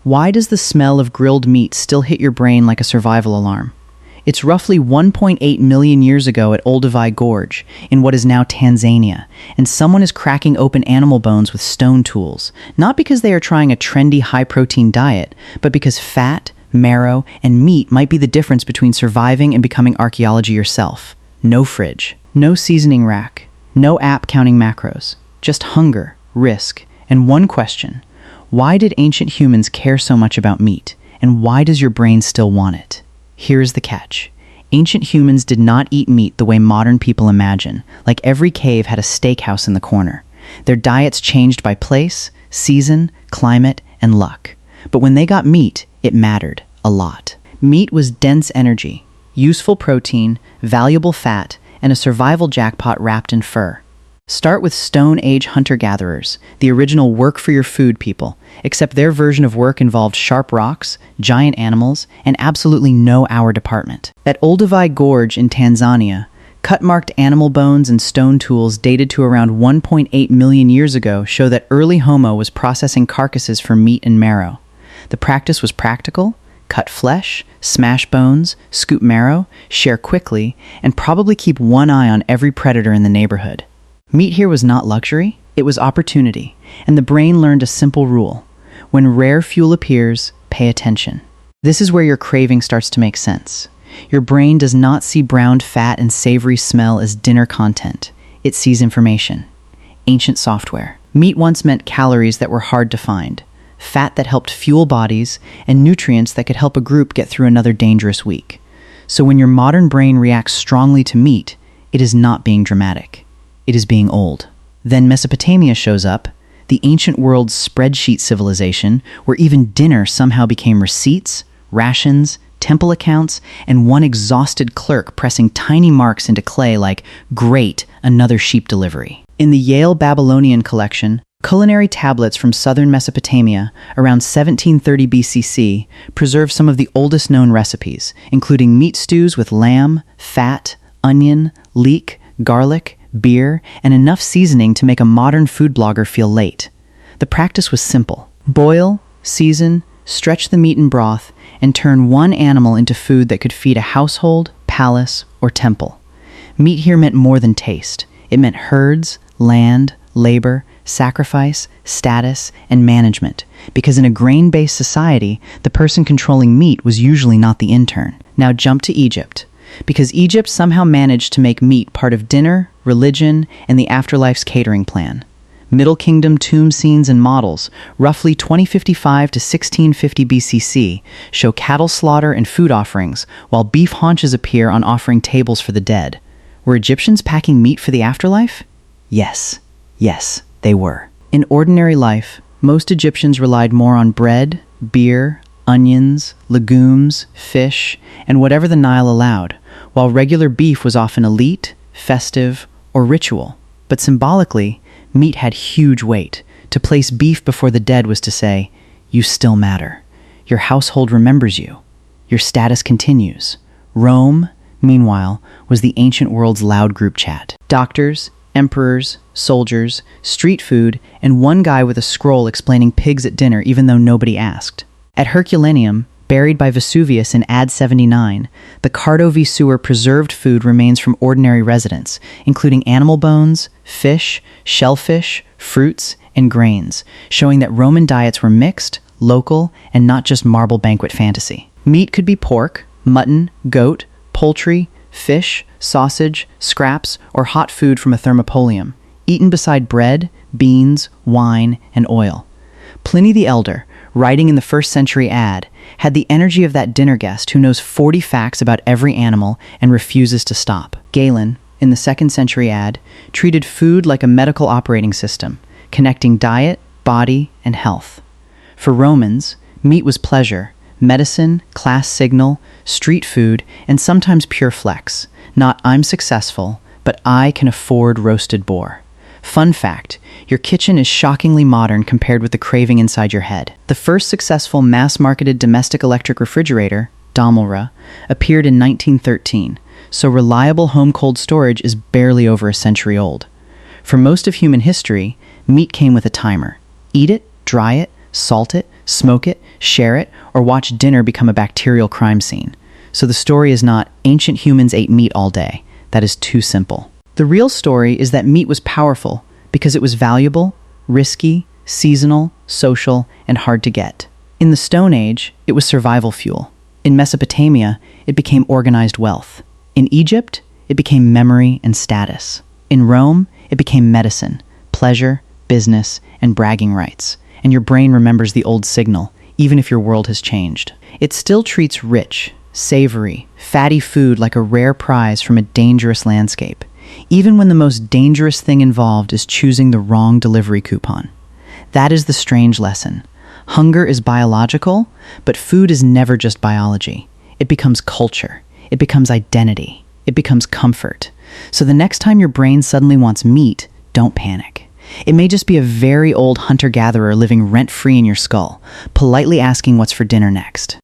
Why does the smell of grilled meat still hit your brain like a survival alarm? It's roughly 1.8 million years ago at Olduvai Gorge, in what is now Tanzania, and someone is cracking open animal bones with stone tools, not because they are trying a trendy high-protein diet, but because fat, marrow, and meat might be the difference between surviving and becoming archaeology yourself. No fridge, no seasoning rack, no app counting macros, just hunger, risk, and one question: why did ancient humans care so much about meat, and why does your brain still want it? Here's the catch. Ancient humans did not eat meat the way modern people imagine, like every cave had a steakhouse in the corner. Their diets changed by place, season, climate, and luck. But when they got meat, it mattered a lot. Meat was dense energy, useful protein, valuable fat, and a survival jackpot wrapped in fur. Start with Stone Age hunter-gatherers, the original work-for-your-food people, except their version of work involved sharp rocks, giant animals, and absolutely no hour department. At Olduvai Gorge in Tanzania, cut-marked animal bones and stone tools dated to around 1.8 million years ago show that early Homo was processing carcasses for meat and marrow. The practice was practical: cut flesh, smash bones, scoop marrow, share quickly, and probably keep one eye on every predator in the neighborhood. Meat here was not luxury, it was opportunity, and the brain learned a simple rule: when rare fuel appears, pay attention. This is where your craving starts to make sense. Your brain does not see browned fat and savory smell as dinner content. It sees information. Ancient software. Meat once meant calories that were hard to find, fat that helped fuel bodies, and nutrients that could help a group get through another dangerous week. So when your modern brain reacts strongly to meat, it is not being dramatic. It is being old. Then Mesopotamia shows up, the ancient world's spreadsheet civilization, where even dinner somehow became receipts, rations, temple accounts, and one exhausted clerk pressing tiny marks into clay like, "Great, another sheep delivery." In the Yale Babylonian collection, culinary tablets from southern Mesopotamia, around 1730 BCC, preserve some of the oldest known recipes, including meat stews with lamb, fat, onion, leek, garlic, beer, and enough seasoning to make a modern food blogger feel late. The practice was simple: boil, season, stretch the meat in broth, and turn one animal into food that could feed a household, palace, or temple. Meat here meant more than taste. It meant herds, land, labor, sacrifice, status, and management, because in a grain-based society, the person controlling meat was usually not the intern. Now jump to Egypt, because Egypt somehow managed to make meat part of dinner, religion, and the afterlife's catering plan. Middle Kingdom tomb scenes and models, roughly 2055 to 1650 BCC, show cattle slaughter and food offerings, while beef haunches appear on offering tables for the dead. Were Egyptians packing meat for the afterlife? Yes. Yes, they were. In ordinary life, most Egyptians relied more on bread, beer, onions, legumes, fish, and whatever the Nile allowed, while regular beef was often elite, festive, or ritual. But symbolically, meat had huge weight. To place beef before the dead was to say, "You still matter. Your household remembers you. Your status continues." Rome, meanwhile, was the ancient world's loud group chat. Doctors, emperors, soldiers, street food, and one guy with a scroll explaining pigs at dinner even though nobody asked. At Herculaneum, buried by Vesuvius in Ad 79, the Cardo V sewer preserved food remains from ordinary residents, including animal bones, fish, shellfish, fruits, and grains, showing that Roman diets were mixed, local, and not just marble banquet fantasy. Meat could be pork, mutton, goat, poultry, fish, sausage, scraps, or hot food from a thermopolium, eaten beside bread, beans, wine, and oil. Pliny the Elder, writing in the 1st century Ad, had the energy of that dinner guest who knows 40 facts about every animal and refuses to stop. Galen, in the 2nd century Ad, treated food like a medical operating system, connecting diet, body, and health. For Romans, meat was pleasure, medicine, class signal, street food, and sometimes pure flex. Not "I'm successful," but "I can afford roasted boar." Fun fact, your kitchen is shockingly modern compared with the craving inside your head. The first successful mass-marketed domestic electric refrigerator, Dommelra, appeared in 1913, so reliable home cold storage is barely over a century old. For most of human history, meat came with a timer. Eat it, dry it, salt it, smoke it, share it, or watch dinner become a bacterial crime scene. So the story is not ancient humans ate meat all day. That is too simple. The real story is that meat was powerful because it was valuable, risky, seasonal, social, and hard to get. In the Stone Age, it was survival fuel. In Mesopotamia, it became organized wealth. In Egypt, it became memory and status. In Rome, it became medicine, pleasure, business, and bragging rights. And your brain remembers the old signal, even if your world has changed. It still treats rich, savory, fatty food like a rare prize from a dangerous landscape, even when the most dangerous thing involved is choosing the wrong delivery coupon. That is the strange lesson. Hunger is biological, but food is never just biology. It becomes culture. It becomes identity. It becomes comfort. So the next time your brain suddenly wants meat, don't panic. It may just be a very old hunter-gatherer living rent-free in your skull, politely asking what's for dinner next.